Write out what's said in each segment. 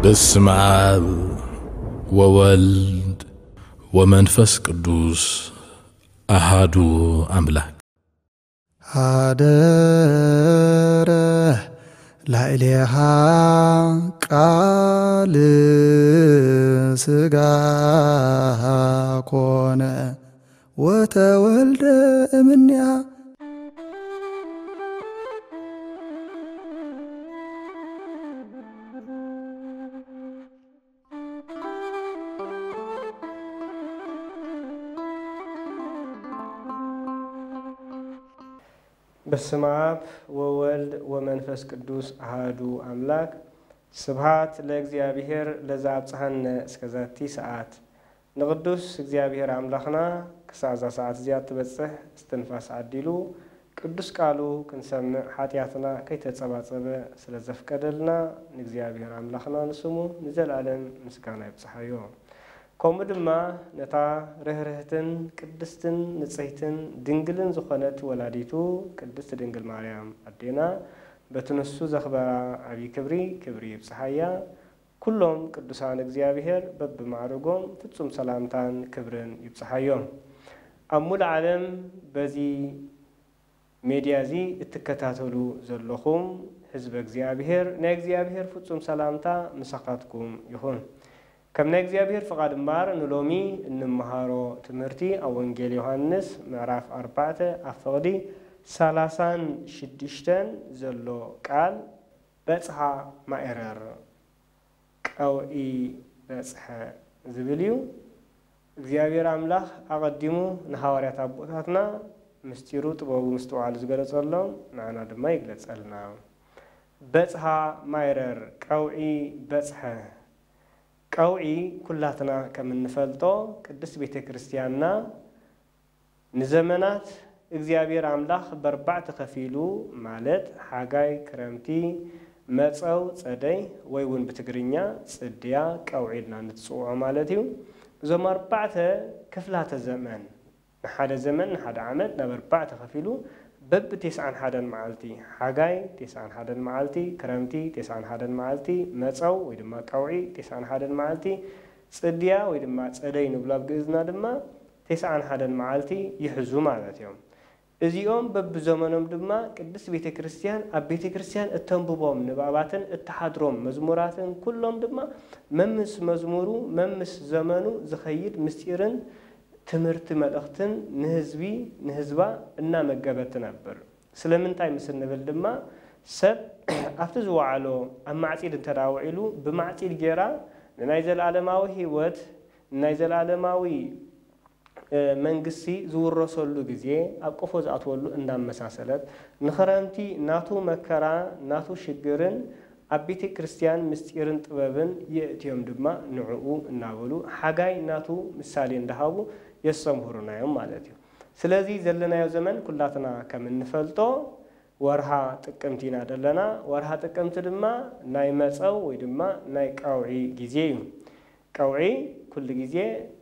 بسم آب وولد ومنفس قدوس أحدو أملاك هادره لا إلها قال سغا كون وتولد منها بسم آب وولد ومنفس قدوس أحدو أملاك سبحات لእግዚአብሔር ለዛብጽሐነ እስከዛቲ ሰዓት ንቅዱስ እግዚአብሔር አምላኽና ከሳዛ ሰዓት ዚያት ተበጽሕ እስትንፋስ አዲሉ ቅዱስ ቃሉ ክንሰምዕ ኃጢአትና ከይተጸባጸበ ስለዘፍቀደልና ንእግዚአብሔር አምላኽና ንስሙ ንዘላለም ምስጋና ይብጽሐዮ ከምኡ ድማ ነታ ርህርህትን ቅድስትን ንጽሕትን ድንግልን ዝኾነት ወላዲቱ ቅድስት ድንግል ማርያም አዴና በትንሱ ዘኽበራ አቢ ክብሪ ይብጽሐያ ኩሎም ቅዱሳን እግዚአብሔር በብማዕርጎም ፍጹም ሰላምታን ክብርን ይብጽሐዮም አሙል ዓለም በዚ ሜዲያዚ እትከታተሉ ዘለኹም ህዝብ እግዚአብሔር ናይ እግዚአብሔር ፍጹም ሰላምታ ምሳኻትኩም ይኹን كم نجزيابير فقد مار نلومي النمهارو تمرتي أو إنجيل يوحنس معرف 4 أفقدي 36 زلو قال بصحى مائرر قوئي بصحى زبليو እግዚአብሔር አምላኽ አቀድሙ ነሐዋርያት አቦታትና ምስጢሩ ጥበቡ ምስተዋል ዝገለጸሎም ናና ድማ ይግለጸልና በጽሐ ማይረር ቀውዒ በጽሐ ቀውዒ ኩላትና ከምንፈልጦ ቅድስት ቤተ ክርስቲያንና ንዘመናት እግዚአብሔር አምላኽ በርባዕተ ከፊሉ ማለት ሓጋይ ክረምቲ መጸው ጸደይ ወይውን በትግርኛ ጽድያ ቀውዒልና ንጽውዖ ማለት እዩ እዞም አርባዕተ ክፍላተ ዘመን ሓደ ዘመን ሓደ ዓመት ናብ አርባዕተ ከፊሉ በብ 91 መዓልቲ ሓጋይ 91 መዓልቲ ክረምቲ 91 መዓልቲ መጸው ወይ ድማ ቀውዒ 91 መዓልቲ ጽድያ ወይ ድማ ጸደይ ንብሎ ኣብ ግእዝና ድማ 91 መዓልቲ ይሕዙ ማለት እዮም እዚኦም በብ ዘመኖም ድማ ቅድስት ቤተ ክርስቲያን ኣብ ቤተ ክርስቲያን እተንብቦም ንባባትን እተሓድሮም መዝሙራትን ኩሎም ድማ መምስ መዝሙሩ መምስ ዘመኑ ዝኸይድ ምስጢርን ትምህርት መልእክትን ንህዝባ እና መገበት ነበር ስለምንታይ ምስንብል ድማ ሰብ አፍተ ዝዋዓሎ አማዕጺድ ተራውዒሉ በማዕጺድ ጌራ ናይ ዘላለማዊ ህይወት ናይ ዘላለማዊ መንግስቲ ዝውረሰሉ ጊዜ አቆፎ ዝአትወሉ እንዳመሳሰለት ንኸረምቲ ናቱ መከራ ናቱ ሽግርን አቤተ ክርስቲያን ምስጢርን ጥበብን የእትዮም ድማ ንዑኡ እናበሉ ሓጋይ ናቱ ምሳሌ እንደሃቡ የሰምሁሩናዮም ማለት እዩ ስለዚህ ዘለናዮ ዘመን ኩላትና ከምንፈልጦ ወርሃ ጥቅምቲና ደለና ወርሃ ጥቅምቲ ድማ ናይ መጸው ወይ ድማ ናይ ቀውዒ ጊዜ እዩ ቀውዒ ኩሉ ጊዜ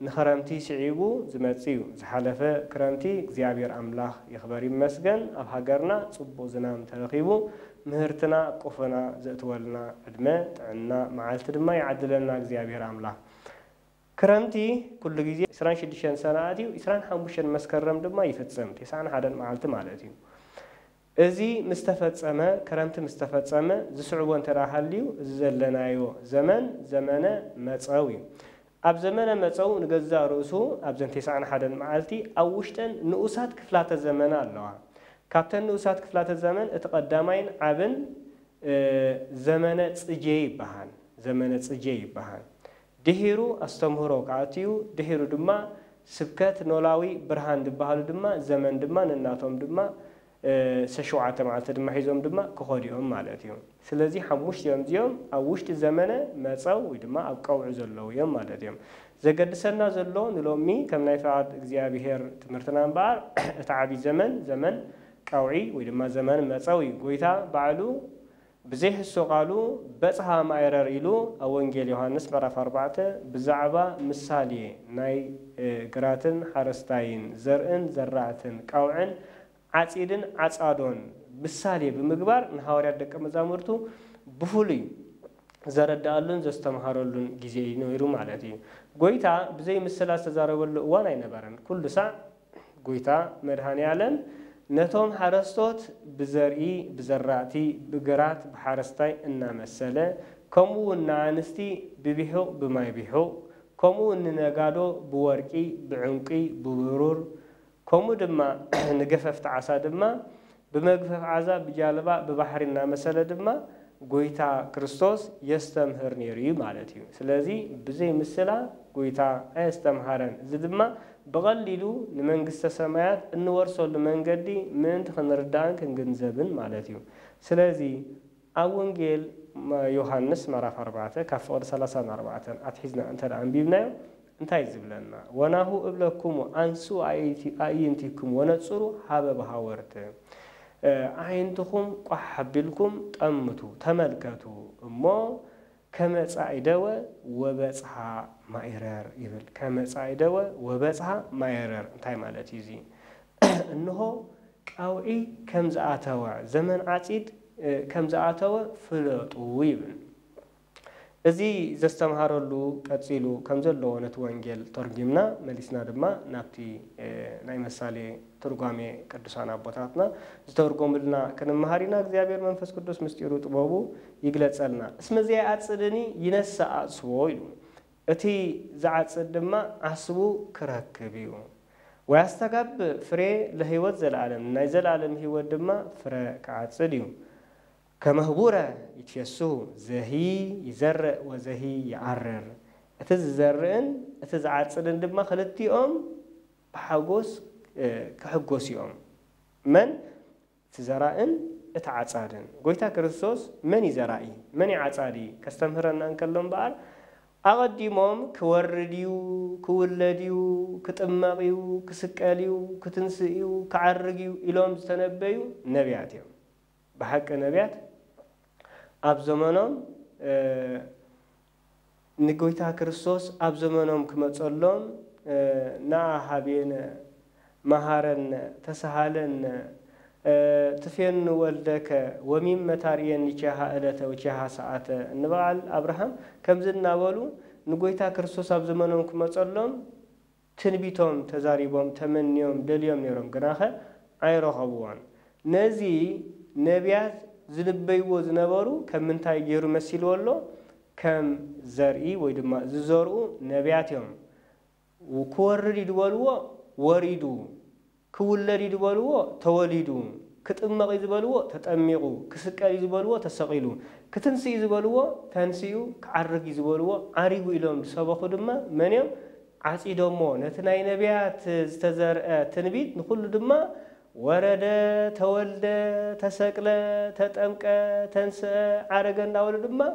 ንኸረምቲ ስዒቡ ዝመጽዩ ዝሓለፈ ክረምቲ እግዚአብሔር አምላኽ ይኽበር ይመስገን ኣብ ሃገርና ጽቡቕ ዝናብ ተረኺቡ ምህርትና ቆፈና ዘእትወልና ዕድመ ጥዕና መዓልቲ ድማ ይዓድለና እግዚአብሔር አምላኽ ክረምቲ ኩሉ ጊዜ 26 ሰናት እዩ 25 መስከረም ድማ ይፈጸም 91 መዓልቲ ማለት እዩ እዚ ምስተፈጸመ ክረምቲ ምስተፈጸመ ዝስዕቦ እንተራሃልዩ ዘለናዮ ዘመነ መጸው እዩ ኣብ ዘመነ መጸው ንገዛ ርእሱ ኣብ 91 መዓልቲ ኣብ ውሽጠን ንኡሳት ክፍላተ ዘመን ኣለዋ ካብተን ንኡሳት ክፍላተ ዘመን እቲ ቀዳማይን ዓብን ዘመነ ጽጄ ይበሃል ድሂሩ አስተምሮ ካቲዩ ድሂሩ ድማ ስብከት ኖላዊ ብርሃን ድባሃሉ ድማ ዘመን ድማ ንናቶም ድማ ሰሽዋዓተ መዓልቲ ድማ ሒዞም ድማ ከኸዲኦም ማለት እዩ ስለዚ ሓሙሽተ እዮም እዚኦም ኣብ ውሽጢ ዘመነ መጸው ወይ ድማ ኣብ ቀውዒ ዘለዉ እዮም ማለት እዮም ዘገድሰና ዘሎ ንሎሚ ከም ናይ ፈቃድ እግዚአብሔር ትምህርትና እምበኣር እቲ ዓብይ ዘመን ቀውዒ ወይ ድማ ዘመን መጸው እዩ ጎይታ ባዕሉ بزيح السقالو بصحى مايرر إلو أو إنجيل يوحنس مرة 4 بزعبا مثالي ناي قراتن حرستاين زرعن زرعتن قوعن عصيدن عصادون مثالي بمقبار نحاوريات دقة مزامرتو بفولي ዘረዳሉን ዘስተማሃረሉን ጊዜ ነይሩ ማለት እዩ ጎይታ ብዘይ ምስላ ተዛረበሉ እዋን አይነበረን ኩሉ ሰዓት ጎይታ መድሃኒ ዓለም ነቶም ሓረስቶት ብዘርኢ ብዘራእቲ ብግራት ብሓረስታይ እናመሰለ ከምኡ እናንስቲ ብቢሑ ብማይ ቢሑ ከምኡ ንነጋዶ ብወርቂ ብዕንቂ ብብሩር ከምኡ ድማ ንገፈፍቲ ዓሳ ድማ بمجفف عذاب بجالبا ببحرنا مثلا دما قويتا كريستوس يستمهر نيري مالتي سلازي بزي مثلا قويتا يستمهرن زدما بغللو لمنقست السماوات انه ورسول لمنقدي من تخنردان كنجنزبن مالتي سلازي اونجيل يوحنس مراف 4 كفور 34 اتحزنا انت الانبيبنا انتي زبلنا وناهو ابلكم انسو اينتكم ونصروا حبب هاورت عينتكم قحبلكم طمتو تملكتو امو كما صعيدوا وبصحا مايرر يبل كما صعيدوا وبصحا مايرر انتي مالتي زي انه قاوعي كم زاتوا زمن عصيد كم زاتوا فلطو يبل ازي زستمهارلو قصيلو كم زلو ونت وانجيل ترجمنا مليسنا دما نابتي ناي مسالي ترغامي قدسان ابوتاتنا زترغملنا كنمهارينا እግዚአብሔር መንፈስ ቅዱስ ምስጢሩ ጥበቡ ይግለጸልና እስመዚ አጽድኒ ይነሳ አጽቦ ይሉ እቲ ዘዓጽድ ድማ አስቡ ክረክብዩ ወያስተጋብ ፍሬ ለህይወት ዘላለም ናይ ዘላለም ህይወት ድማ ፍሬ ከዓጽድዩ كمهبورة يتيسو زهي يزرع وزهي يعرر اتزرعن اتزعصدن دما خلتيهم بحغوس كحغوس يوم من تزرعن اتعصادن غويتا كريستوس من يزرعي من يعصادي كستمهرنا انكلم بار اقديمهم كورديو كولديو كطماقيو كسقاليو كتنسيو كعرغيو الهم تنبيو نبياتهم بحق نبيات اب زمانهم نغويتا كريستوس اب زمانهم كمصلهم نا حبين مهارن تسهالن تفين ولدك ومين متارين نجاها الته وجاها ساعه نبال ابراهيم كمزنا بولو نغويتا كريستوس اب زمانهم كمصلهم تنبيتهم تزاريبهم تمنيهم دليوم نيرم غناخه ايرهبوان نزي نبيات زنبيو زنبرو كمنتاي غيرو مسيل ولو كم زرعي ويدما ززرو نبياتهم وكورري دولو وريدو كولري دولو توليدو كطمقي زبلو تطميقو كسقالي زبلو تسقيلو كتنسي زبلو تنسيو كعرغي زبلو عريغو إلهم سبخو دما منيم عصي دمو نتناي نبيات استزرع تنبيت نقول دما ورد تولد تسقل تطمق تنسى عرغنا ولدما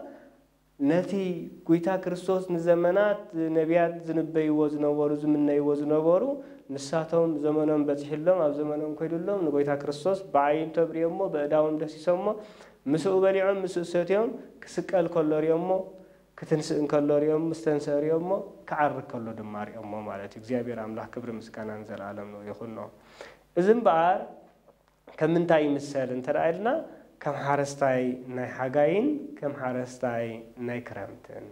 نتي قويتا كريستوس نزمنات نبيات زنبيو زنورو زمنايو زنورو نساتهم زمنهم بتحلهم او زمنهم كيدلهم نقويتا كريستوس بعين تبريمو باداوم دس يسمو مسو بليعم مسو سوتيهم كسقل كولوريمو كتنسن كولوريوم مستنسريومو كعرق كولو دماريومو معناتي እግዚአብሔር አምላክ ክብር ምስጋና እንዘላለም ነው ይሁንነው إذن بار كم نتاي مثال انترايلنا كم حارستاي ناي حاجاين كم حارستاي ناي كرامتن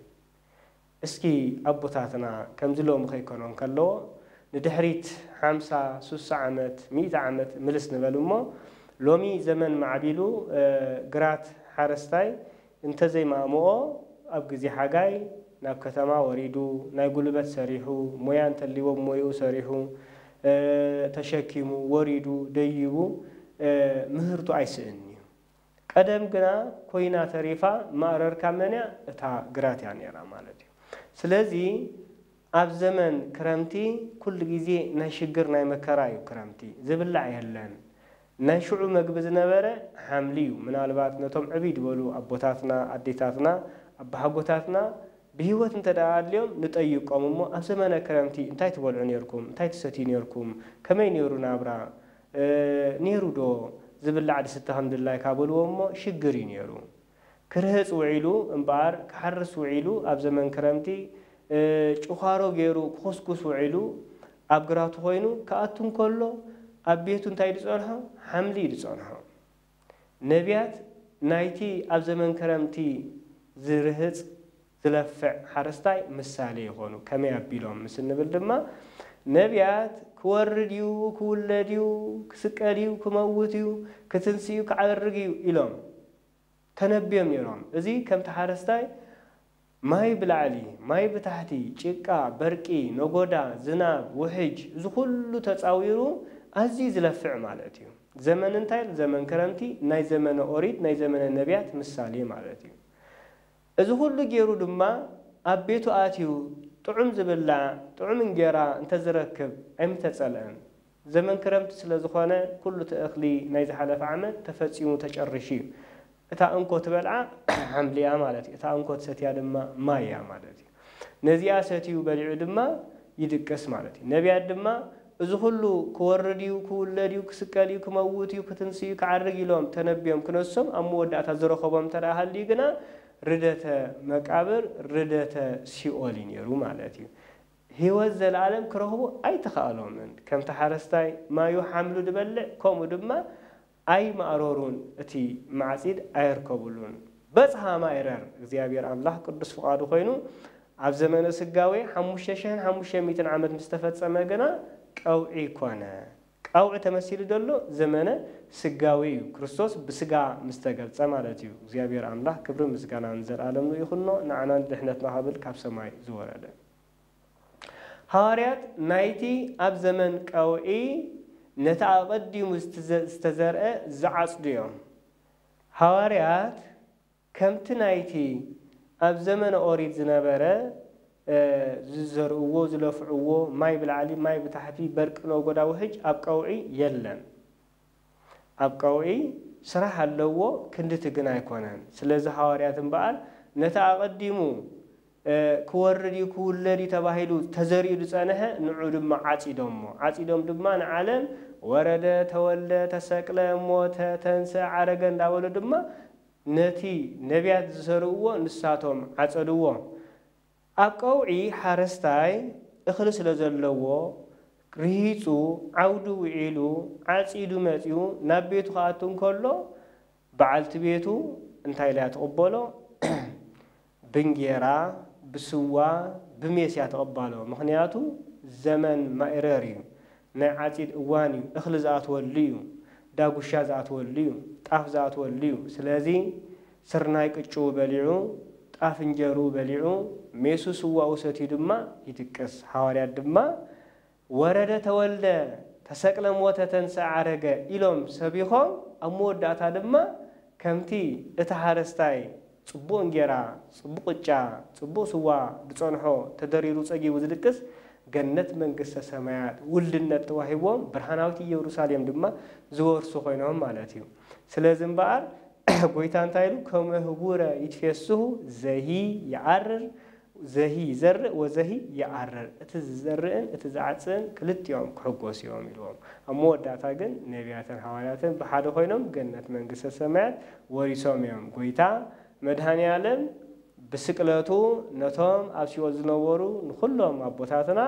اسكي أبوتاتنا كم زلوم خيكونون كلو ندحريت 50 عامت 100 عامت ملس نبلومو لومي زمن معبيلو قرات حارستاي انت زي ما مو أبقزي حاجاي ناب كتما وريدو ناي قلبت سريحو مويان تليوب مويو سريحو تشكيمو وريدو ديبو مهرتو عيسئني قدم قنا كوينا تريفا مارر كامنيا اتا قرات يعني را مالتي سلازي اب زمن كرامتي كل غيزي ناي شجر ناي مكرايو كرامتي زبلع يهلن ناي شعو مقبز نبره حمليو من البات نتوم عبيد بولو ابوتاتنا اديتاتنا ابحقوتاتنا بهوت انت اليوم نطيقهم مو ابزمانه كرامتي انتي تبلعون يركم انتي تستين يركم كمين يرونا برا نيرودو زبل عد 6 الحمد لله كابلوهم شجرين يرو كرهص وعيلو انبار كحرس وعيلو ابزمان كرامتي چوخارو غيرو كوسكوس وعيلو ابغراتو خوينو كاتون كولو ابيتو انتي دصونها حملي دصونها نبيات نايتي ابزمان كرامتي ዝርህጽ ዝለፍዕ ሓረስታይ ምሳሌ ይኾኑ ከመይ ኣቢሎም ምስ ንብል ድማ ነቢያት ክወርድዩ ክውለድዩ ክስቀልዩ ክመውትዩ ክትንስዩ ክዓርግዩ ኢሎም ተነብዮም ነይሮም እዚ ከምቲ ሓረስታይ ማይ ብላዕሊ ማይ ብታሕቲ ጭቃ በርቂ ነጎዳ ዝናብ ውሕጅ ዝኩሉ ተፃዊሩ ኣዝዩ ዝለፍዕ ማለት እዩ ዘመን እንታይ ዘመን ክረምቲ ናይ ዘመነ ኦሪት ናይ ዘመነ ነቢያት ምሳሌ ማለት እዩ እዚ ሁሉ ገይሩ ድማ ኣብ ቤቱ ኣትዩ ጥዑም ዝብላዕ ጥዑም እንጀራ እንተዝረክብ ኣይምተፀልአን ዘመን ክረምቲ ስለ ዝኾነ ኩሉ ተእኽሊ ናይ ዝሓለፈ ዓመት ተፈፂሙ ተጨርሽ እዩ እታ እንኮ ትበልዓ ሓምሊያ ማለት እዩ እታ እንኮ ትሰትያ ድማ ማያ ማለት እዩ ነዚኣ ሰትዩ በሊዑ ድማ ይድቀስ ማለት እዩ ነቢያት ድማ እዚ ሁሉ ክወርድዩ ክውለድዩ ክስቀልዩ ክመውትዩ ክትንስዩ ክዓርግ ኢሎም ተነቢዮም ክነሶም ኣብ መወዳእታ ዝረኸቦም ተራሃሊ ግና ردت مقابر ردت سيئولي نيرو مالتي هيوز العالم كرهو أي تخالون كم تحرستاي ما يحملوا دبلع كومو دما أي مأرورون أتي معسيد أيركبولون بس ها ما إرر زيابير الله قدس فقادو خينو عب زمان سقاوي حموشة ميتن عمد مستفاد سماقنا أو عيكوانا أو تمثيل دلو زمانه سجاوي كريستوس بسجا مستقل سمالتيو زيابير الله كبر مسجانا نزل عالم يخلنا نعنا دحنة نهابل كاب سماي زوراله هاريات نايتي أب زمن كوي نتعقدي مستزرع زعص ديوم هاريات كم تنايتي أب زمن أوريد زنبرة زرعوه زلفعوه ماي بالعلي ماي بتحتي برك نوجدا وحج أبقوعي يلن أبقوعي صراحة لو كنت تجنا يكونن سلزة حواريات بعد نتعقديمو كوردي كولدي تباهيلو تزري لسانها نعود مع عتيدهم دمان عالم ورد تولد تسكل موت تنسى عرجن داول دما نتي نبيات زرعوه نساتهم عتدوه أبقوعي حرستاي إخلص لزلوا ريتو عودو وعيلو عصيدو ماتيو نبيتو خاتون كله بعلت بيتو انتاي لا تقبلو بنجيرا بسوا بميسيا تقبلو مخنياتو زمن مائراري نعاتيد اواني إخلص اتوليو داغوشا زاتوليو طاف زاتوليو سلازي سرناي قچو بليعو طافنجرو بليعو ميسو سوا وساتي دما يتقس حواريات دما ورده تولد تسقل موت تنسى عرجه إلهم سبيخهم أموداتا دما كمتي اتحارستاي صبو انجرا صبو قچا صبو سوا دصنحو تدريرو صقي وزدقس جنت منقسه سمايات ولدነት ተዋሂቦም ብርሃናዊት ኢየሩሳሌም ድማ ዝወርሱ ኮይኖም ማለት እዩ ስለዚህ በአር ጎይታን ታይሉ ከመህቡረ ይትፈስሁ ዘሂ ያዓርር زهي زر وزهي يعرر اتزرئن اتزعصن كلتيوم كحغوسيوم يلوم اموداتا جن نبياتن حوالاتن بحاده خوينم جنت منغسه سمايات وريسوم يوم غويتا مدهاني عالم بسقلتو نتوم ابسيو زنورو كلهم ابوتاتنا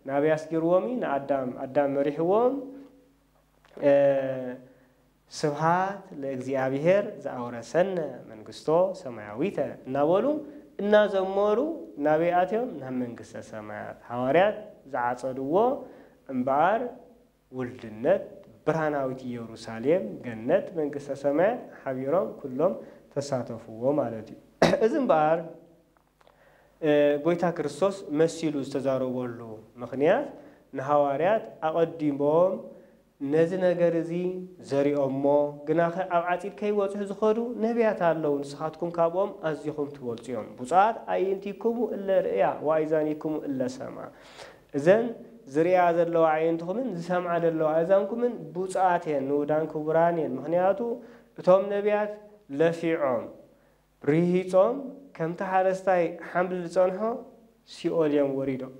نبياس غيرومي ادم مريحوم سبحات لእግዚአብሔር ዘአውረሰን መንግስቶ ሰማያዊተ ናበሉ እና ዘመሩ ናቢያትዮም ናመንግስተ ሰማያት ሐዋርያት ዘዓጸድዎ እምባር ውልድነት ብርሃናዊት ኢየሩሳሌም ገነት መንግስተ ሰማያት ሐቢሮም ኩሎም ተሳተፉዎ ማለት እዩ እዝም ባር ጎይታ ክርስቶስ መሲሉ ዝተዛረበሉ ምክንያት ንሐዋርያት አቀዲሞም ነዚ ነገር እዚ ዘሪኦሞ ግናኸ ኣብ ዓጺድ ከይወጽሑ ዝኸዱ ነቢያት ኣለዉ ንስኻትኩም ካብኦም ኣዝኹም ትወልጽዮም ቡጻት ኣይንቲኩም እለ ርእያ ወኣይዛኒኩም እለ ሰማ እዘን ዝሪያ ዘለዋ ዓይንትኹምን ዝሰምዓ ዘለዋ ኣዛንኩምን ቡጻት እየን ንውዳን ክቡራን እየን ምክንያቱ እቶም ነቢያት ለፊዖም ርሂጾም ከምቲ ሓረስታይ ሓምሊ ዝጸንሖ ሲኦል እዮም ወሪዶም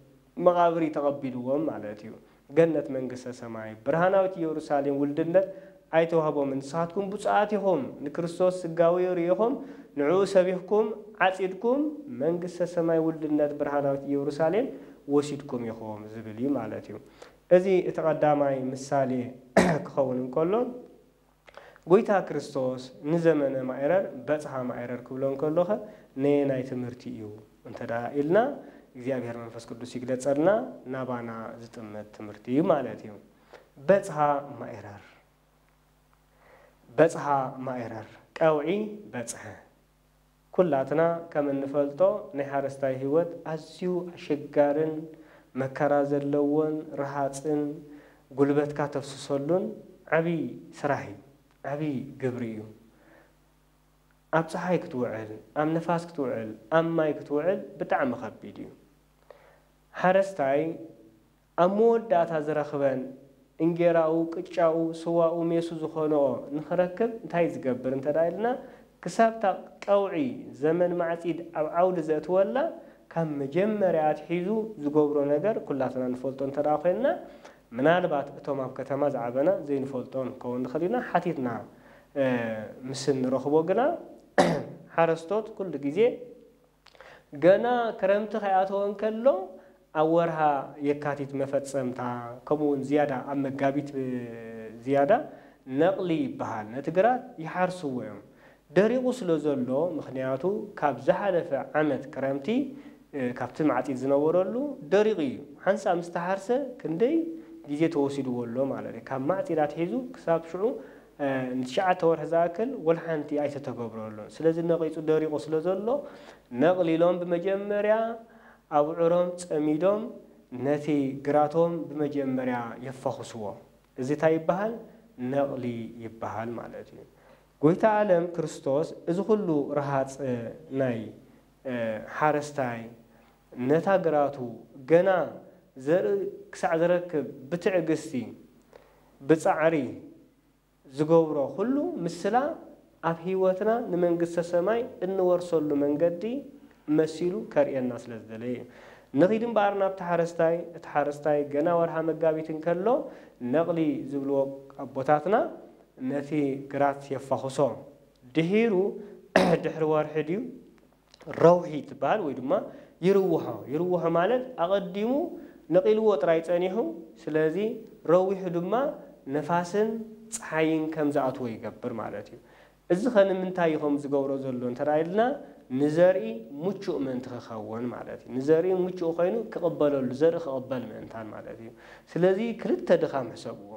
መቓብሪ ተቐቢልዎም ማለት እዩ جنة منقسة سماي برهاناوت يروساليم ولدنت أيتوهبو من ساعتكم بصعاتهم نكريستوس سقاوي ريهم نعو سبيحكم عصيدكم منقسة سماي ولدنت برهاناوت يروساليم وسيدكم يخوم زبلي مالتيو اذي اتقداماي مثالي كخون كله ጎይታ ክርስቶስ ንዘመነ ማዕረር በጽሐ ማዕረር ክብሎን ከሎኸ ነናይ ትምህርቲ እዩ እንተዳ ኢልና እግዚአብሔር መንፈስ ቅዱስ ይግለጸልና ናባና ዝጥመት ትምህርቲ እዩ ማለት እዩ በጽሐ ማዕረር ቀውዒ በጽሐ ኩላትና ከም እንፈልጦ ናይ ሓረስታይ ህይወት ኣዝዩ ኣሸጋርን መከራ ዘለዎን ረሃፅን ጉልበትካ ተፍስሰሉን ዓቢ ስራሕ ዓቢ ግብሪ እዩ ኣብ ፀሓይ ክትውዕል ኣብ ነፋስ ክትውዕል ኣብ ማይ ክትውዕል ብጣዕሚ ከቢድ እዩ ሓረስታይ ኣብ መወዳእታ ዝረኽበን እንጌራኡ ቅጫኡ ስዋኡ ሜሱ ዝኾነኦ ንኽረክብ እንታይ ዝገብር እንተዳይልና ክሳብታ ቀውዒ ዘመን ማዕፂድ ኣብ ዓውዲ ዘእትወላ ካብ መጀመርያ ኣትሒዙ ዝገብሮ ነገር ኩላትና ንፈልጦ እንተዳ ኮይና ምናልባት እቶም ኣብ ከተማ ዝዓበና ዘይንፈልጦን ከውን ንኽእልና ሓቲትና ምስ ንረኽቦ ግና ሓረስቶት ኩሉ ግዜ ገና ክረምቲ ከይኣተወን ከሎ ኣብ ወርሃ የካቲት መፈፀምታ ከምኡውን ዝያዳ ኣብ መጋቢት ዝያዳ ነቕሊ ይበሃል ነቲ ግራት ይሓርስዎ እዮም ደሪቑ ስለ ዘሎ ምክንያቱ ካብ ዝሓለፈ ዓመት ክረምቲ ካብቲ ማዕፂድ ዝነበረሉ ደሪቕ እዩ ሓንሳ ምስ ተሓርሰ ክንደይ ግዜ ተወሲድዎ ኣሎ ማለት እዩ ካብ ማዕፂድ ኣትሒዙ ክሳብ ሽዑ ንትሽዓተ ወርሒ ዝኣክል ወልሓንቲ ኣይተተገብረሉ ስለዚ ነቂፁ ደሪቑ ስለ ዘሎ ነቕሊሎም ብመጀመርያ ኣብዑሮም ፀሚዶም ነቲ ግራቶም ብመጀመርያ የፈኽስዎ እዚ እንታይ ይበሃል ነቕሊ ይበሃል ማለት እዩ ጎይታ ዓለም ክርስቶስ እዚ ኩሉ ረሃፅ ናይ ሓረስታይ ነታ ግራቱ ገና ዘርኢ ክሳዕ ዝረክብ ብትዕግስቲ ብፃዕሪ ዝገብሮ ኩሉ ምስላ ኣብ ህይወትና ንመንግስተ ሰማይ እንወርሰሉ መንገዲ መሲሉ ከርእየና ስለ ዝደለየ ንኺድ እምበኣር ናብቲ ሓረስታይ ገና ወርሃ መጋቢት እንከሎ ነቕሊ ዝብልዎ ኣቦታትና ነቲ ግራት የፋኽሶ ድሒሩ ድሕሪ ወርሒ ድዩ ረውሒ ትበሃል ወይ ድማ ይርውሖ ማለት ኣቐዲሙ ነቂልዎ ጥራይ ፀኒሑ ስለዚ ረዊሑ ድማ ነፋስን ፀሓይን ከም ዝኣትዎ ይገብር ማለት እዩ እዚ ኸንምንታይ ይኹም ዝገብሮ ዘሎ እንተራይልና ንዘርኢ ሙቹእ ምእንቲ ክኸውን ማለት እዩ ንዘርኢ ሙቹእ ኮይኑ ክቕበለሉ ዘርኢ ክቕበል ምእንታን ማለት እዩ ስለዚ ክልተ ድኻም ሕሰብዎ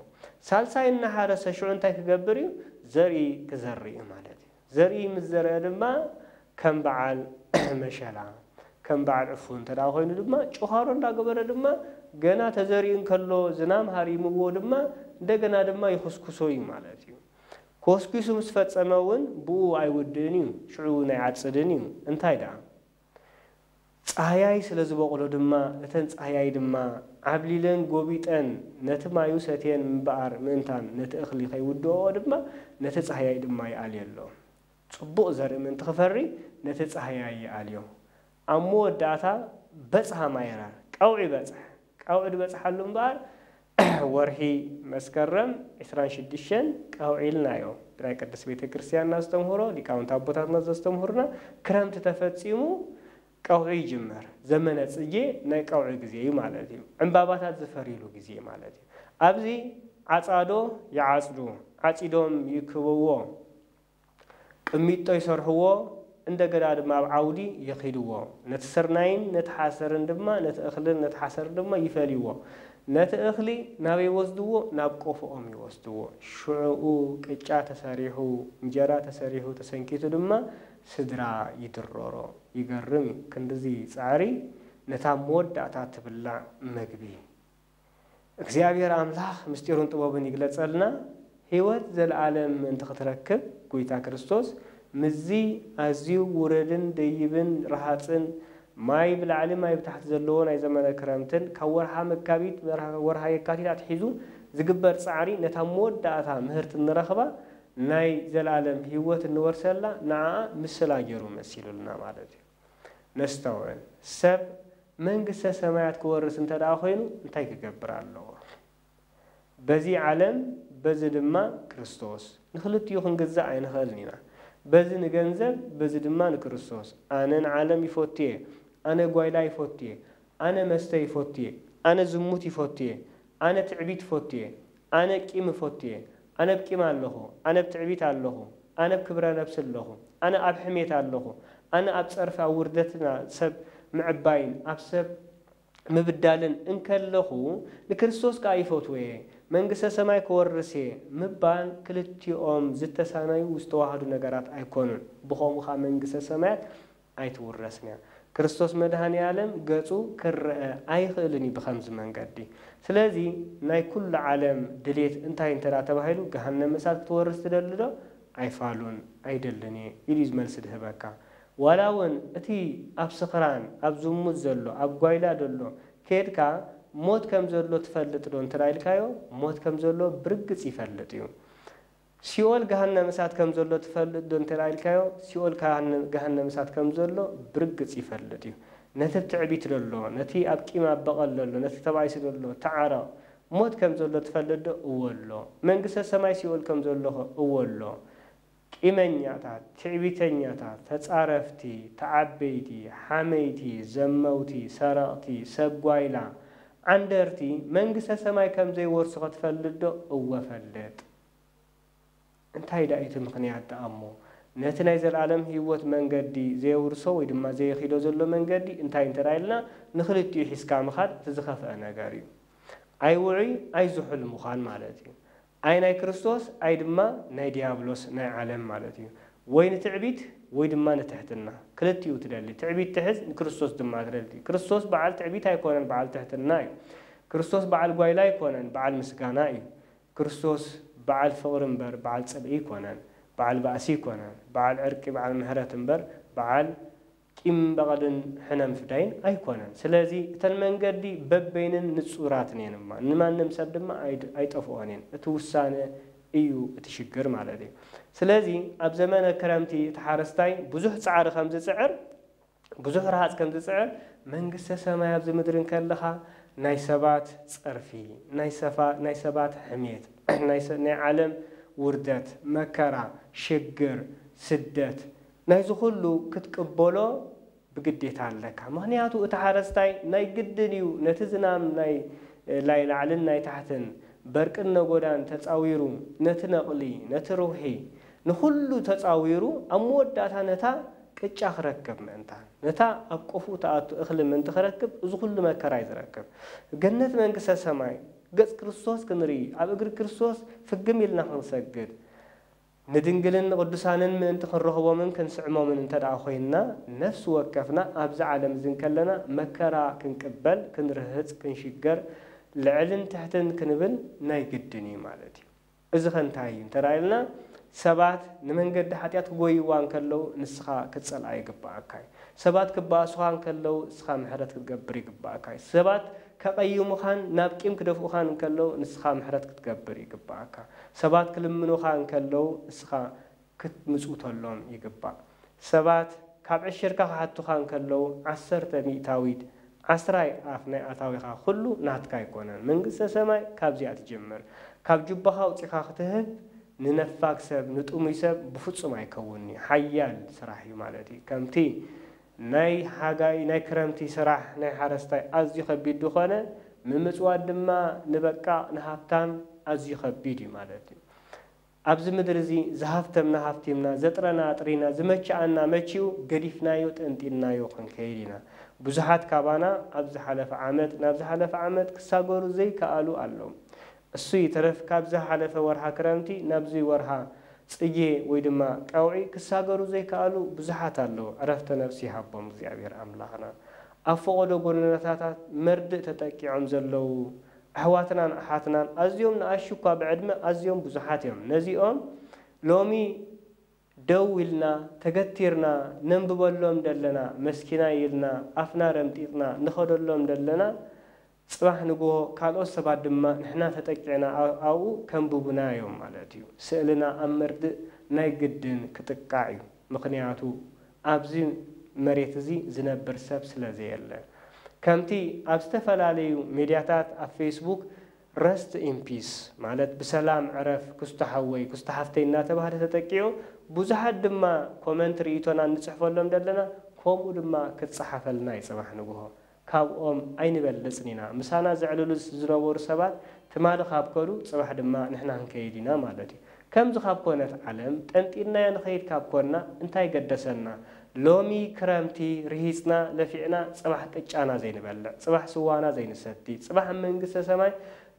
ሳልሳይ እናሓረሰ ሽዑ እንታይ ክገብር እዩ ዘርኢ ክዘርኢ ማለት እዩ ዘርኢ ምስ ዘርአ ድማ ከም በዓል መሸላ ከም በዓል ዕፉን እንተዳ ኮይኑ ድማ ጭኻሮ እንዳገበረ ድማ ገና ተዘሪኡ እንከሎ ዝናም ሃሪምዎ ድማ እንደገና ድማ ይኹስኩሶ እዩ ማለት እዩ ኮስኩሱ ምስ ፈጸመ እውን ብኡ ኣይውድእን እዩ ሽዑ ናይ ዓፅድን እዩ እንታይ ዳ ፀሃያይ ስለ ዝበቕሎ ድማ እተን ፀሃያይ ድማ ዓብሊለን ጎቢጠን ነቲ ማዩ ሰትየን ምንበኣር ምእንታን ነቲ እኽሊ ከይውድኦ ድማ ነቲ ፀሃያይ ድማ ይኣልየሎ ፅቡቕ ዘርኢ ምእንቲ ክፈሪ ነቲ ፀሃያይ ይኣልዮ ኣብ መወዳእታ በፅሐ ማዕረር ቀውዒ በፅሐሉ እምበኣር ወርሒ መስከረም 26 ቀውዒልናዮ ናይ ቅድስት ቤተ ክርስቲያንና ዝተምህሮ ሊቃውንት ኣቦታትና ዘስተምህሩና ክረምቲ ተፈፂሙ ቀውዒ ይጅመር ዘመነ ፅጌ ናይ ቀውዒ ግዜ እዩ ማለት እዩ ዕምባባታት ዝፈሪሉ ግዜ ማለት እዩ ኣብዚ ዓፃዶ ይዓፅዱ ዓፂዶም ይክብዎ ቅሚጦ ይሰርሕዎ እንደገና ድማ ኣብ ዓውዲ ይኺድዎ ነቲ ስርናይን ነቲ ሓሰርን ድማ ነቲ እኽልን ነቲ ሓሰርን ድማ ይፈልይዎ ነቲ እኽሊ ናበይ ይወስድዎ ናብ ቆፎኦም ይወስድዎ ሽዑኡ ቅጫ ተሰሪሑ እንጀራ ተሰሪሑ ተሰንኪቱ ድማ ስድራ ይድረሮ ይገርም ክንድዚ ፃዕሪ ነታ መወዳእታ ትብላዕ መግቢ እግዚአብሔር ኣምላኽ ምስጢሩን ጥበቡን ይግለጸልና ህይወት ዘለዓለም እንተ ክትረክብ ጎይታ ክርስቶስ ምዚ ኣዝዩ ውረድን ደይብን ረሃፅን ማይ ብላዕሊ ማይ ብታሕቲ ዘለዎ ናይ ዘመነ ክረምትን ካብ ወርሃ መጋቢት ወርሃ የካቲት ኣትሒዙ ዝግበር ፃዕሪ ነታ መወዳእታ ምህርቲ እንረኽባ ናይ ዘለዓለም ህይወት እንወርሰላ ንዓ ምስላ ገይሩ መሲሉልና ማለት እዩ ነስተውዕል ሰብ መንግስተ ሰማያት ክወርስ እንተዳ ኮይኑ እንታይ ክገብር ኣለዎ በዚ ዓለም በዚ ድማ ክርስቶስ ንኽልቲኡ ክንግዛእ ኣይንኽእልን ኢና በዚ ንገንዘብ በዚ ድማ ንክርስቶስ ኣነ ንዓለም ይፈትየ ኣነ ጓይላ ይፈትየ ኣነ መስተ ይፈትየ ኣነ ዝሙት ይፈትየ ኣነ ትዕቢት ይፈትየ ኣነ ቂም ይፈትየ أنا بكيم الله أنا بتعبيت الله أنا بكبر نفس الله أنا أبحميت الله أنا أبصرف وردتنا سب معباين أبسب مبدالن إنك الله نكريستوس كايفوتوي منجس سماي كورسي مبان كلتي زت ساناي واستواهدو نجارات أيكونون بخوم خا منجس سماي أيتورسنا كريستوس مدهاني عالم جاتو كر أيخلني بخمس من قدي سلازي ناي كل عالم دليت انتهي انترا تبهيلو جهنم مسات تورس تدلدو أيفالون أيدلني يريز ملسد هبكا ولاون اتي أبسقران أبزموت زلو أبقايلا دلو كيركا موت كم زلو تفلت دون ترايل كايو موت كم زلو برقص يفلت يوم سيول جهنم مسات كم زلو تفلت دون ترايل كايو سيول جهنم مسات كم زلو برقص يفلت يوم نتب تعبيت للو نتي أبكي ما بقل للو نتي تبعيس للو تعرى موت كم زلو تفلت دو أولو من قصة سماي سيول كم زلو أولو إيمانياتات تعبيتنياتات تتصارفتي تعبيتي حميتي زموتي سرقتي سبوايلا عندرتي من قصة سماي كم زي ورسخة تفلت دو أو فلت انتهي دايت مقنيات تأمو نتنا يزال العالم هيوت من قدي زي ورسو ويدما زي خيلو زلو من قدي انتهي انترايلنا نخلت يحس كامخات تزخف أنا قاري أي وعي أي زحل مخان مالتي أي ناي كريستوس أي دما ناي ديابلوس ناي عالم مالتي وين تعبيت ويدما نتحتنا كلتيو تدلي تعبيت تحس كريستوس دما تدلي كريستوس بعال تعبيت هيكونن بعال تحتنا كريستوس بعال قويلا يكونن بعال مسكاناي كريستوس بعال فورنبر بعال صبعي كونن بعال بأسي كونن بعال عرقي بعال مهرتنبر بعال كم بغدن حنم فدين أي كونن سلازي تلمن قدي ببينن نصوراتنين ما نما نمسب دما أي تفوانين توسانه إيو تشجر مالدي سلازي أب زمان كرامتي تحارستاي بزح سعر 5 سعر بزح رهاز 5 سعر من قصة سماي أب زمدرن كلها ناي سبات صرفي ناي سبات حميت ناي عالم وردت مكرا شجر سدت ناي زخلو كتقبلو بقديت عليك مهنياتو اتحارستاي ناي قدنيو نتزنام ناي لاي لعلن ناي تحتن بركنا قدان تتصاويرو نتنقلي نتروحي نخلو تتصاويرو أموداتا نتا كتشاخ ركب منتا نتا أبقفو تاعتو اخلي من تخركب ازو كل ما كراي تركب جنة من قصة سماي قص كريستوس كنري أبقر كريستوس فقم يلنا خنسجد ندنقلن قدسانن من تخرجوا من كنسعمو من تدعى خوينا نفس وكفنا أبزع عالم زين كلنا مكرا كنقبل كنرهز كنشجر لعلن تحتن كنبل ناي قدني مالتي إذا خنتاين ترايلنا سبات نمن قد حتيات قوي وان كلو نسخا كتصل أي قباكاي سبات كباسوان كلو سخا محرت كتقبري قباكاي سبات كقيمو خان نابكيم كدفو خان كلو نسخا محرت كتقبري قباكا سبات كلمنو خان كلو نسخا كتمسوت اللهم يقبا سبات كاب عشركا حتو خان كلو 10 مئتاويد 10 أفناء أتاويخا خلو ناتكا يكونن من قصة سماي كاب زيات جمر كاب جبها وطيخا ختهب ننفاك سب نتقومي سب بفتصم يكونني حيال سراحي مالتي كمتي ناي حاجاي ناي كرمتي سراح ناي حرستاي أزي خبيد دخانه ممسواد دما نبقى نهافتان أزي خبيدي مالتي أبز مدرزي زهفتم نهافتمنا زترنا أطرينا زمتشعنا متشيو قريفنا يوت انتنا يوقن كيرينا بزحات كابانا أبز حلف عامت نابز حلف عامت كساقورو زي كالو ألوم السوي ترف كابز حلف ورها كرمتي نابزي ورها صيي ويدما قوعي كساقورو زي كالو بزحات ألو عرفت نفسي حبهم زيابير أملاخنا أفقدو قرنتاتا مرد تتاكي عمزلو أحواتنا أحاتنا أزيوم نأشوكا بعدما أزيوم بزحاتهم نزيهم لومي دوولنا تقتيرنا ننببولهم دلنا مسكينا يلنا أفنا رمتيقنا نخدولهم دلنا صباح نقوه كالو سباد دما نحنا تتكعنا أو كنبوبنا يوم مالاتيو سألنا أمرد نايقدن كتقاعيو مقنياتو أبزي مريتزي زنبر سبس لزي الله كمتي أبستفل عليه ميدياتات فيسبوك rest in peace مالت بسلام عرف كستحوي كستحفتينا تبهر تتكيو بزحد دما كومنتري يتونا نصحفو لهم دلنا كومو دما كتصحف لنا يصباح نقوه ካብኦም ኣይንበልጽኒና ምሳና ዝዕልሉ ዝነበሩ ሰባት ትማሊ ካብ ከሉ ጽባሕ ድማ ንሕና ክንከይድ ኢና ማለት እዩ ከምዚ ካብ ኮነት ዓለም ጠንጢና ንኸይድ ካብ ኮና እንታይ ገደሰና ሎሚ ክረምቲ ርሂጽና ለፊዕና ጽባሕ ቅጫና ዘይንበልዕ ጽባሕ ስዋና ዘይንሰቲ ጽባሕ መንግስተ ሰማይ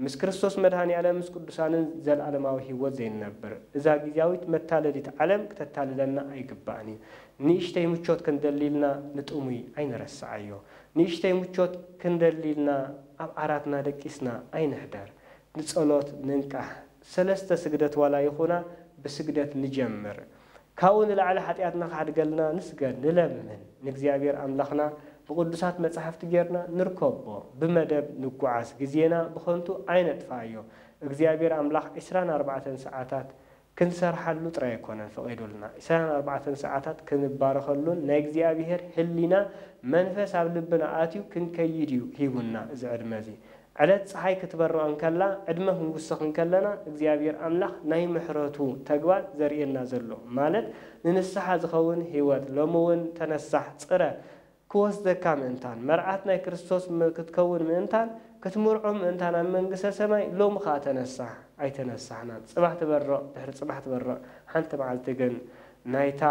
ምስ ክርስቶስ መድኃኒ ዓለም ምስ ቅዱሳንን ዘለዓለማዊ ህይወት ዘይንነብር እዛ ጊዜያዊት መታለሊት ዓለም ከተታልለና ኣይግባእን ንእሽተይ ምቾት ክንደሊልና ንጥሙይ ኣይንረሳዓዮ ንእሽተይ ምቾት ክንደሊልና ኣብ ዓራትና ደቂስና ኣይንሕደር ንጸሎት ንንቃሕ ሰለስተ ስግደት ዋላ ይኹና ብስግደት ንጀምር ካብኡ ንላዕሊ ኃጢአትና ካሕድገልና ንስገድ ንለምን ንእግዚአብሔር ኣምላኽና ብቅዱሳት መጽሐፍቲ ጌርና ንርከቦ ብመደብ ንጓዓዝ ጊዜና ብኸንቱ ኣይነጥፋዮ እግዚአብሔር ኣምላኽ 24 ሰዓታት ክንሰርሓሉ ጥራይ ኣይኮነን ፈቒዱልና 24 ሰዓታት ክንባረኸሉን ናይ እግዚአብሔር ህሊና መንፈስ ኣብ ልብና ኣትዩ ክንከይድ እዩ ሂቡና እዚ ዕድመ እዚ ዕለት ፀሓይ ክትበርቕ እንከላ ዕድመ ክንውስኽ እንከለና እግዚአብሔር ኣምላኽ ናይ ምሕረቱ ተግባር ዘርእየና ዘሎ ማለት ንንስሓ ዝኸውን ህይወት ሎሚ እውን ተነሳሕ ፅረ ክወስደካ ምእንታን መርዓት ናይ ክርስቶስ ክትከውን ምእንታን ክትምርዖ ምእንታን ኣብ መንግስተ ሰማይ ሎሚ ኸ ተነሳሕ ኣይተነሳሕና ጽባሕ ትበርቕ ድሕሪ ጽባሕ ትበርቕ ሓንቲ መዓልቲ ግን ናይታ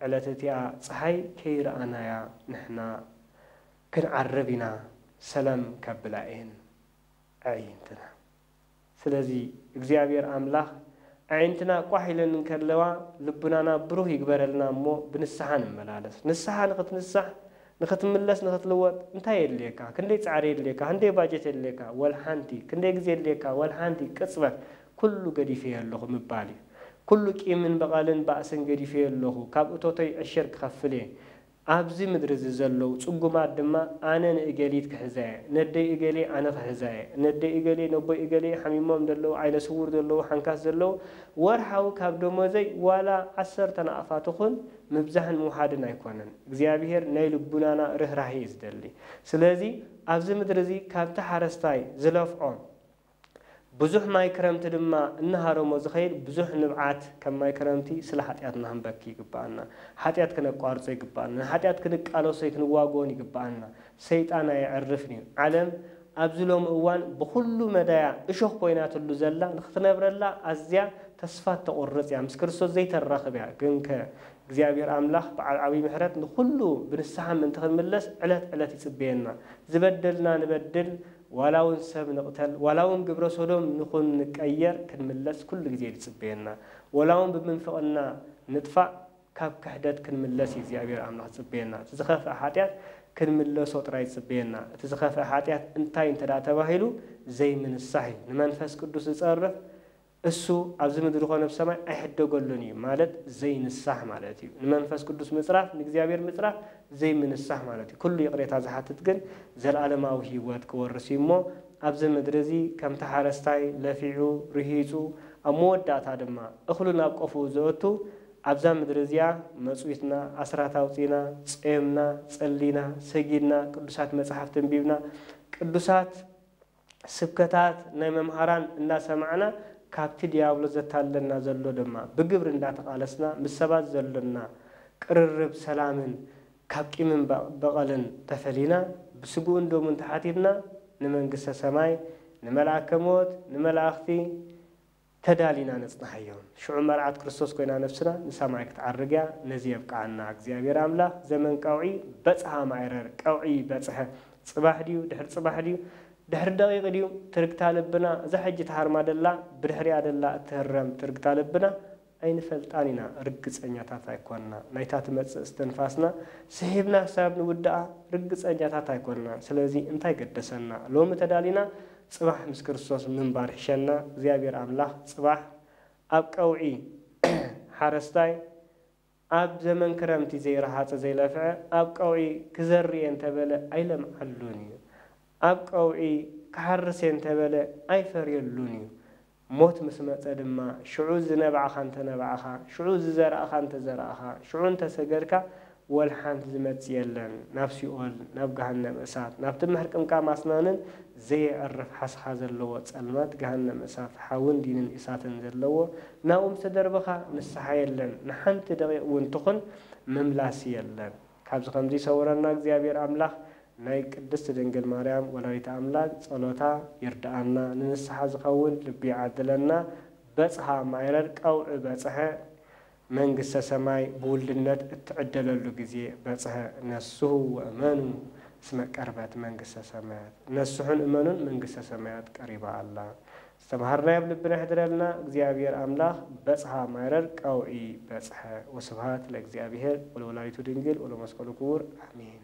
ዕለት እቲኣ ፀሓይ ከይረኣናያ ንሕና ክንዓርብ ኢና ሰላም ከብላኤን ኣዒንትና ስለዚ እግዚአብሔር ኣምላኽ ኣዒንትና ቋሕ ኢለን እንከለዋ ልቡናና ብሩህ ይግበረልና እሞ ብንስሓ ንመላለስ ንስሓ ንኽትንሳሕ ንኽትምለስ ንኽትልወጥ እንታይ የድልየካ ክንደይ ጻዕሪ የድልየካ ክንደይ ባጀት የድልየካ ወልሓንቲ ክንደይ ግዜ የድልየካ ወልሓንቲ ቅጽበት ኩሉ ገዲፈ ኣለኹ ምባል እዩ ኩሉ ቂምን በቐልን ባእስን ገዲፈ ኣለኹ ካብ እቶተይ ዕሸር ክኸፍል እየ ኣብዚ ምድሪ ዘለው ጽጉማት ድማ ኣነ ንእገሊት ክሕዛየ ነደይ እገሌ ኣነ ክሕዛየ ነደይ እገሌ ነቦይ እገሌ ሓሚሞም ዘለው ዓይነ ስውር ዘለው ሓንካስ ዘለው ወርሓዊ ካብ ደሞዘይ ዋላ 10 ኣፋት ይኹን ምብዛሕን ምውሓድን ኣይኮነን እግዚአብሔር ናይ ልቡናና ርህራሄ ዝደሊ ስለዚ ኣብዚ ምድሪ እዚ ካብቲ ሓረስታይ ዝለፍዖ ብዙሕ ማይ ክረምቲ ድማ እናሃረሞ ዝኸይድ ብዙሕ ንብዓት ከም ማይ ክረምቲ ስለ ኃጢአትና ክንበኪ ይግባአና ኃጢአት ክነቋርጾ ይግባአና ኃጢአት ክንቃለሶ ክንዋጎን ይግባአና ሰይጣን ኣይዕርፍን እዩ ዓለም ኣብዚ ሎሚ እዋን ብኩሉ መዳያ እሾኽ ኮይናትሉ ዘላ ንኽትነብረላ ኣዝያ ተስፋ ተቆርጽ እያ ምስ ክርስቶስ ዘይተራኽብ እያ ግን እግዚአብሔር ኣምላኽ ብዓብይ ምሕረት ንኩሉ ብንስሓ ምእንቲ ክንምለስ ዕለት ዕለት ይጽበየና ዝበደልና ንበድል ዋላውን ሰብ ንቕተል ዋላውን ግብረ ሶዶም ንኹን ንቀየር ክንምለስ ኩሉ ግዜ ይጽበየና ዋላውን ብምንፍቕና ንጥፋእ ካብ ክሕደት ክንምለስ እግዚአብሔር ኣምላኽ ጽበየና ዝኸፍአ ኃጢአት ክንምለሶ ጥራይ ይጽበየና እቲ ዝኸፍአ ኃጢአት እንታይ እንተዳ ተባሂሉ ዘይምንሳሕ ንመንፈስ ቅዱስ ዝጸርፍ እሱ ኣብዚ ምድሪ ኮነ ብሰማይ ኣይሕደገሉን እዩ ማለት ዘይንሳሕ ማለት እዩ ንመንፈስ ቅዱስ ምጽራፍ ንእግዚአብሔር ምጽራፍ ዘይምንሳሕ ማለት እዩ ኩሉ ይቕሬታ ዝሓትት ግን ዘለዓለማዊ ህይወት ክወርስ እሞ ኣብዚ ምድሪ እዚ ከምቲ ሓረስታይ ለፊዑ ርሂጹ ኣብ መወዳእታ ድማ እኽሉ ናብ ቆፉ ዘእቱ ኣብዛ ምድሪ እዚኣ መጽዊትና ኣስራት ኣውፂና ጸየምና ጸሊና ሰጊድና ቅዱሳት መጽሓፍቲ እንቢብና ቅዱሳት ስብከታት ናይ መምሃራን እናሰማዕና ካብቲ ዲያብሎ ዘታለና ዘሎ ድማ ብግብር እንዳተቃለስና ምስ ሰባት ዘለና ቅርርብ ሰላምን ካብ ቂምን በቐልን ተፈሊና ብስጉእን ዶምን ተሓቲትና ንመንግስተ ሰማይ ንመልአከ ሞት ንመላእኽቲ ተዳሊና ነጽናሕዮም ሽዑ መርዓት ክርስቶስ ኮይና ነፍስና ንሰማይ ክትዓርግያ ነዚ የብቃዓና እግዚአብሔር ኣምላኽ ዘመን ቀውዒ በጽሓ ማዕረር ቀውዒ በጽሐ ጽባሕ ድዩ ድሕሪ ጽባሕ ድዩ ድሕሪ ደቂቕ ድዩ ትርግታ ልብና እዛ ሕጂ ተሃርማ ደላ ብድሕሪያ ደላ እትህረም ትርግታ ልብና ኣይንፈልጣን ኢና ርግፀኛታት ኣይኮንና ናይታ ትመጽእ እስትንፋስና ስሒብና ክሳብ ንውድኣ ርግፀኛታት ኣይኮንና ስለዚ እንታይ ገደሰና ሎሚ ተዳሊና ጽባሕ ምስ ክርስቶስ ምንባር ሕሸና እግዚአብሔር ኣምላኽ ጽባሕ ኣብ ቀውዒ ሓረስታይ ኣብ ዘመን ክረምቲ ዘይረሃፀ ዘይለፍዐ ኣብ ቀውዒ ክዘርየ እንተበለ ኣይለምዓሉን እዩ ኣብ ቀውዒ ክሓርስ እንተበለ ኣይፈርየሉን እዩ ሞት ምስ መጸ ድማ ሽዑ ዝነብዓኻ እንተነብዓኻ ሽዑ ዝዘርአኻ እንተዘርአኻ ሽዑ እንተሰገድካ ወልሓንቲ ዝመጽእ የለን ናብ ሲኦል ናብ ገሃነም እሳት ናብቲ ምሕርቅምካ ማስናንን ዘይዕርፍ ሓስኻ ዘለዎ ጸልማት ገሃነም እሳት ሓውን ዲንን እሳትን ዘለዎ ናብኡ ምስተደርበኻ ንስሓ የለን ንሓንቲ ደቂቕ እውን ትኹን ምምላስ የለን ካብዚ ከምዚ ሰውረና እግዚአብሔር ኣምላኽ ናይ ቅድስት ድንግል ማርያም ወላዲተ አምላክ ጸሎታ ይርዳአና ንንስሐ ዝኸውን ልቢ ይዓድለና በጽሐ ማይረር ቀውዕ በጽሐ መንግሥተ ሰማይ በውልድነት እትዕደለሉ ጊዜ በጽሐ ነስሑ ወእመኑ እስመ ቀርበት መንግሥተ ሰማያት ነስሑን እመኑን መንግሥተ ሰማያት ቀሪባ አላ استمهرنا بلبنا حدرلنا እግዚአብሔር አምላክ በጽሐ ማይረር ቀውዒ በጽሐ ወስብሐት ለእግዚአብሔር ወለወላዲቱ ድንግል ወለመስቀሉ ክቡር አሜን።